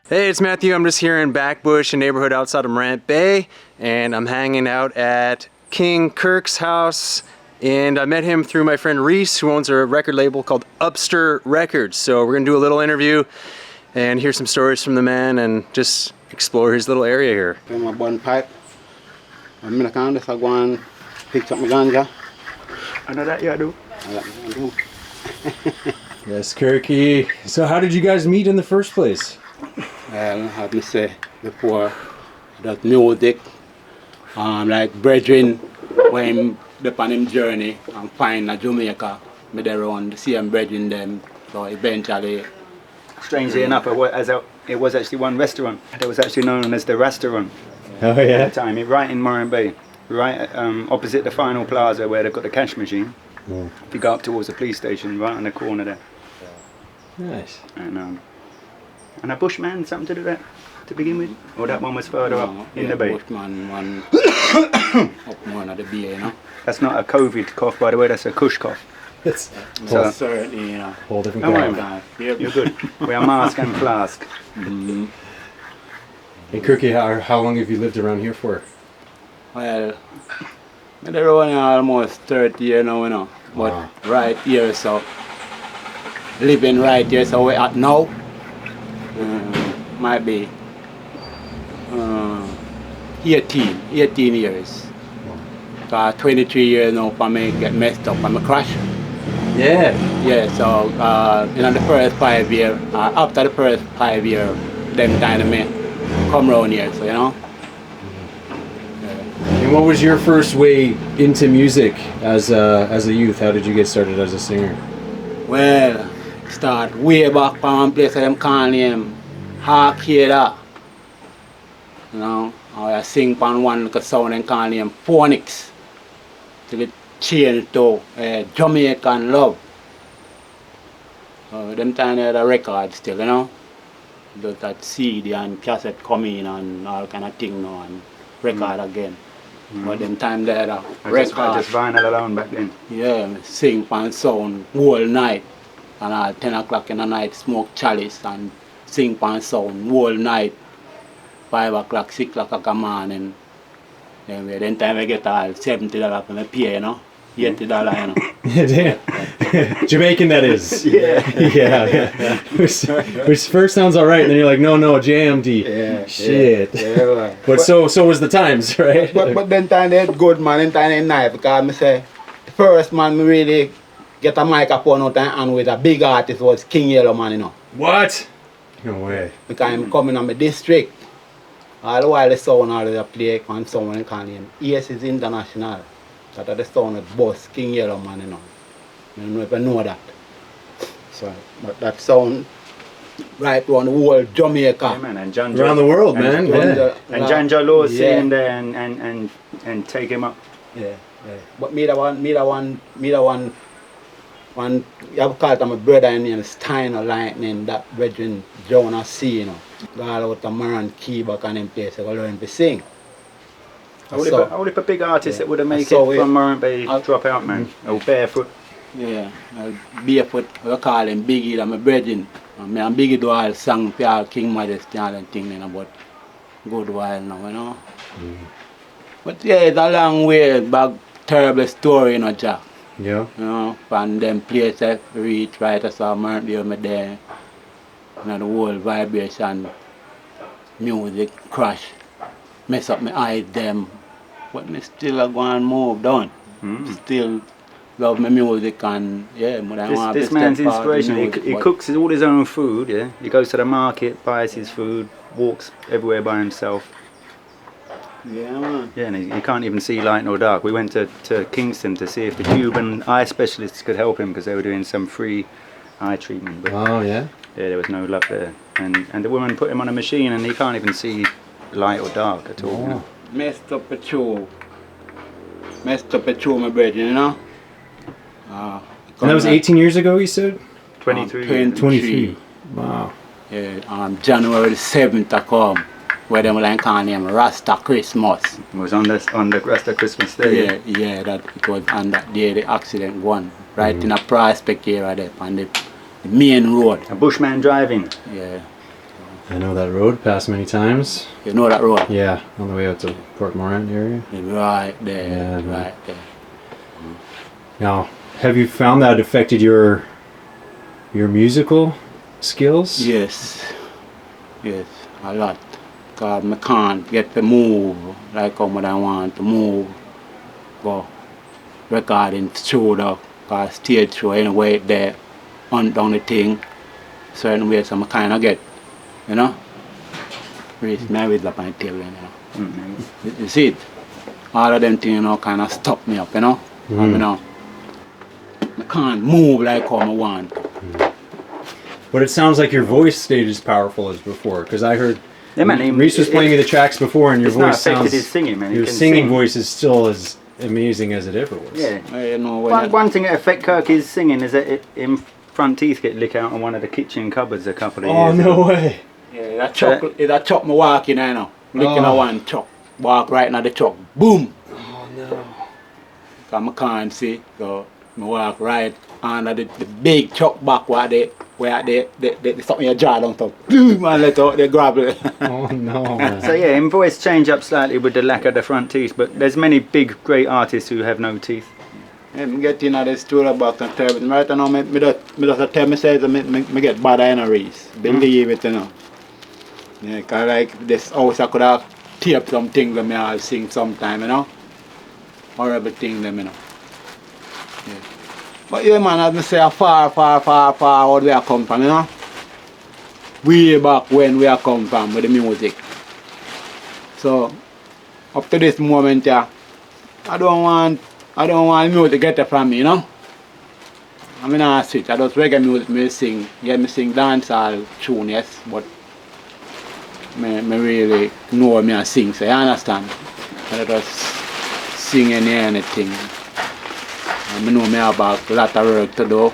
Hey, it's Matthew. I'm just here in Backbush, a neighborhood outside of Morant Bay, and I'm hanging out at King Kirk's house. And I met him through my friend Reese, who owns a record label called Upster Records. So we're gonna do a little interview and hear some stories from the man and just explore his little area here. I'm a bun pipe. I'm gonna count this. I go and pick up my ganja. I know that, yeah, I do. I do. Yes, Kirky. So how did you guys meet in the first place? Well, how to say before that music, like brethren, when on him journey and find a Jamaica, me there on the same brethren them. So eventually, Strangely enough, it was actually one restaurant that was actually known as the Restaurant Oh at the time, right in Morant Bay, right opposite the Final Plaza where they've got the cash machine. If you go up towards the police station, right on the corner there. Nice. And a Bushman, something to do that to begin with? Or that one was further up in the bay? Bushman one up one of the bay, you know. That's not a COVID cough, by the way, that's a Kush cough. It's So, Certainly, you know. whole different Don't worry, crowd. man. You're good. We are mask and flask. And Kirky, how long have you lived around here for? Well, me there on almost 30 years now, you know. But Wow. right here, so living right here, so we at now might be 18 years. So 23 years now for me get messed up and me crash. Yeah. Yeah, so in the first 5 years, after the first 5 years, them kind of me come round here, so you know. And what was your first way into music as a youth? How did you get started as a singer? Well, start way back from one place them call name Arcada. You know, I sing on one little sound and call name Phonics. Till it changed to Jamaican Love. Them time they had a record still, you know. Just that CD and cassette coming and all kind of thing now and record again. But them time they had a record. Just vinyl alone back then. Yeah, sing pan sound whole night. And at 10 o'clock in the night, smoke chalice and sing pan sound whole night. 5 o'clock, 6 o'clock a morning. Then time I get all $70 for my pay, you know. $80, you know. Damn. Jamaican, that is. Yeah. Yeah. Which first sounds all right, and then you're like, no, JMD. Yeah. Shit. Yeah. But so was the times, right? But then time they had good man, then time they nice because me say the first man me really get a microphone out and with a big artist was King Yellow Man, you know. What? No way. Because I'm coming on my district. All the while the sound all the play and someone call him ES is International. That the sound of boss King Yellow Man, you know. I don't know if you know that. So but that sound right around the whole Jamaica. Yeah, man, and John Around the world, man. Yeah. And John Law Yeah. sitting there and take him up. Yeah. But me the one, you have called my brother named Steiner Lightning, that brethren Jonah C, you know. Go all out to Maran Key back on them place, I go learn to sing. Only for big artists that would have made it So from Morant Bay drop out, man. Oh, barefoot. Yeah, barefoot, we call him Biggie, that my brethren. Me and Biggie do all song for all King Majesty and all them thing then about good while now, you know. But yeah, it's a long way back, terrible story, you know, Jack. Yeah. You know, from them places reach right as I Morant Bay me there. You know, the whole vibration, music crash, mess up my eyes them. But me still a go and move down. Still love my music and yeah, This man's inspirational. He cooks all his own food, yeah. He goes to the market, buys his food, walks everywhere by himself. Yeah, man. Yeah, and he can't even see light nor dark. We went to Kingston to see if the Cuban eye specialists could help him because they were doing some free eye treatment. But Oh, yeah. yeah, there was no luck there. And the woman put him on a machine and he can't even see light or dark at all. You know? Messed up a show, my brethren, you know. And that was 18 years ago, you said? 23 23. Wow. Yeah, January 7th I come, where them like call him Rasta Christmas. It was on the Rasta Christmas Day. Yeah, that it was on that day the accident won. Right in a prospect area there on the main road. A bushman driving. Yeah. I know that road, passed many times. You know that road? Yeah, on the way out to Port Morant area. Right there, Yeah, man. right there. Now, have you found that affected your musical skills? Yes, yes, a lot. Cause I can't get to move like how I want to move. Go recording studio, cause stage show anyway there, hunt down the thing. Certain ways I kind of get, you know. Raise my with up my tail, you know. You see it? All of them things, you know, kind of stop me up, you know. And, you know, I can't move like how I want. But it sounds like your voice stayed as powerful as before, because I heard Yeah, man. Reese was playing me the tracks before, and your It's not voice affected sounds. his singing, man. He Your can singing sing. voice is still as amazing as it ever was. Yeah. You know, when One thing that affect Kirky's singing is that him front teeth get licked out on one of the kitchen cupboards a couple of Oh years no ago. way! yeah, that chuck me walking, you know. Licking Oh. a one chuck. Walk right into the chuck. Boom! Oh no! Cause I can't see, so I walk right under the big chuck back where they something your jaw down so boom and let out the gravel. Oh no! Man. So yeah, him voice change up slightly with the lack of the front teeth, but there's many big, great artists who have no teeth. And get in the studio box and tell me right now me just tell me say me get bad in a race. Believe it, you know. Yeah, cause like this house I could have taped some things that me I'll sing sometime, you know. Horrible thing them, you know. Yeah. But yeah man, as me say far out where I come from, you know. Way back when we are come from with the music. So up to this moment yeah, I don't want music to get it from me, you know. I mean I switch, I just reggae music me sing. Yeah, me sing dancehall tune, yes, but me really know me I sing, so you understand? I just sing anything. I know me have a lot of work to do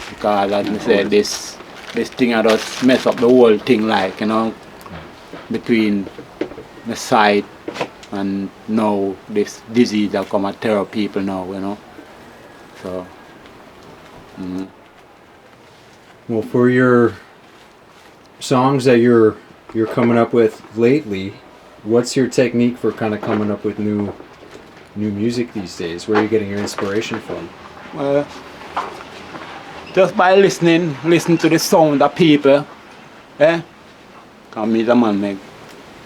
because as I said this thing I just mess up the whole thing like, you know, between the sight and now this disease that come and tear up people now, you know. So Well, for your songs that you're coming up with lately, what's your technique for kind of coming up with new music these days? Where are you getting your inspiration from? just by listen to the sound of people, eh? Cause me the man me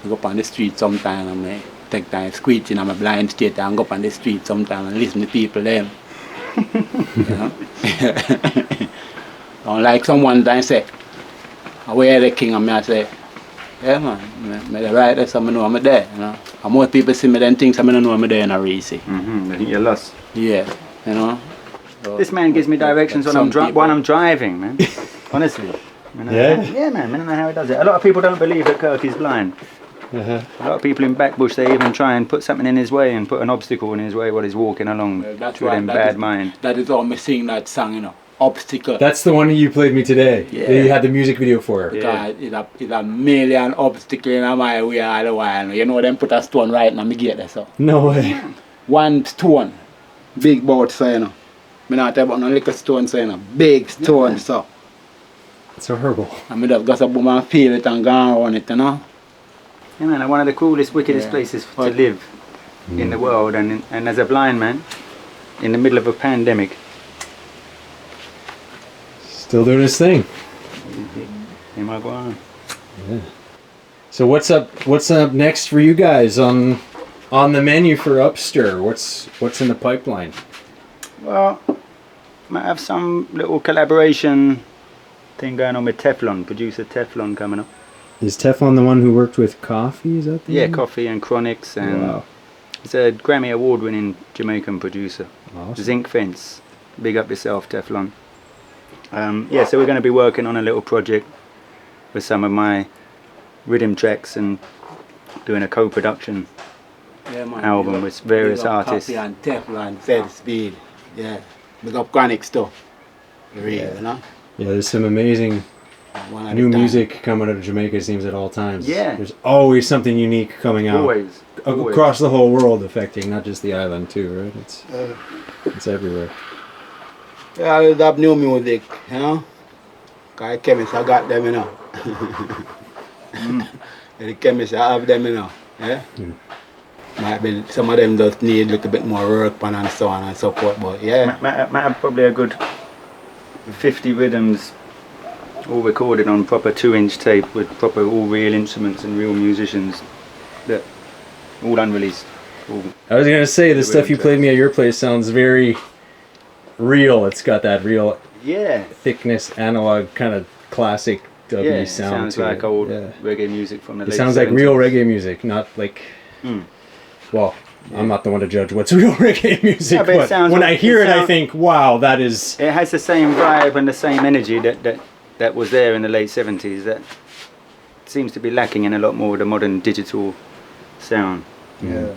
go up on the street sometime and me take time squeezing on my blind state and go up on the street sometime and listen to people them. You know? Don't like someone that say, where the king and me I say, yeah man, me the right there so I know I'm there, you know. And more people see me than things I don't know I'm there in a race. I think you're lost. Yeah, you know. So, This man gives me directions when some when I'm people- driving, man. Honestly. Yeah? Yeah, man. I don't know how he does it. A lot of people don't believe that Kirky's blind. Uh-huh. A lot of people in Backbush, they even try and put something in his way and put an obstacle in his way while he's walking along That's with why them that bad is- mind. That is how me sing that song, you know. Obstacle. That's the one you played me today. Yeah. That you had the music video for. Yeah. Because it's a million obstacles in my way all the while. You know them put a stone right in my gate there, so. No way. One stone, big boat, so you know. Me not tell about no little stone, so you know. Big stone, so. It's horrible. And me just got a boom and feel it and go on it, you know. Yeah, man, one of the coolest, wickedest Yeah. places to Right. live in the world, and as a blind man, in the middle of a pandemic, Still doing his thing. in my guan. So what's up next for you guys on the menu for Upstir? What's in the pipeline? Well, might have some little collaboration thing going on with Teflon, producer Teflon coming up. Is Teflon the one who worked with Coffee? Is that the Yeah, name? Coffee and Chronics, and Wow. he's a Grammy award-winning Jamaican producer. Awesome. Zinc Fence, big up yourself, Teflon. Yeah, so we're going to be working on a little project with some of my rhythm tracks and doing a co-production. Yeah, man. Album Big up- with various big up artists. Coffee and Teflon, Fed Speed. Yeah. Big up Chronics too. Real, you know. Yeah, there's some amazing One at new a time. music coming out of Jamaica, it seems, at all times. Yeah. There's always something unique coming out. Always. always. Across the whole world, affecting not just the island too, right? It's everywhere. Yeah, I love new music, you know. Cause chemists, I got them, you know. The chemists I have them, yeah. Might be some of them just need a little bit more work on and so on and so forth, but yeah. Might have probably a good 50 rhythms all recorded on proper 2-inch tape with proper all real instruments and real musicians, that all unreleased. I was gonna say the The stuff you rhythm played me at your place sounds very real. It's got that real Yeah. thickness, analog kind of classic dubby Yeah, sound sounds to like it. old Yeah. reggae music from the It late sounds like 70s. real reggae music, not like. Well, I'm not the one to judge what's real reggae music, Yeah, but it but sounds when like- I hear it it, I sound- think, wow, that is. It has the same vibe and the same energy that was there in the late 70s. That seems to be lacking in a lot more of the modern digital sound. Yeah.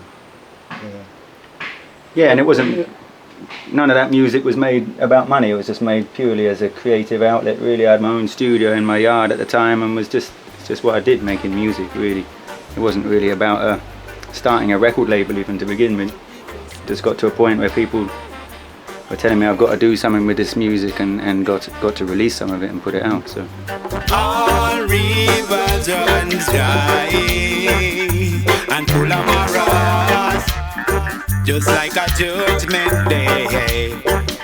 Yeah, and it wasn't. None of that music was made about money. It was just made purely as a creative outlet. Really, I had my own studio in my yard at the time, and was just what I did, making music. Really, it wasn't really about starting a record label even to begin with. Just got to a point where people were telling me I've got to do something with this music, and got to release some of it and put it out. So. All rivers run dry and full of morals, just like a judgment day.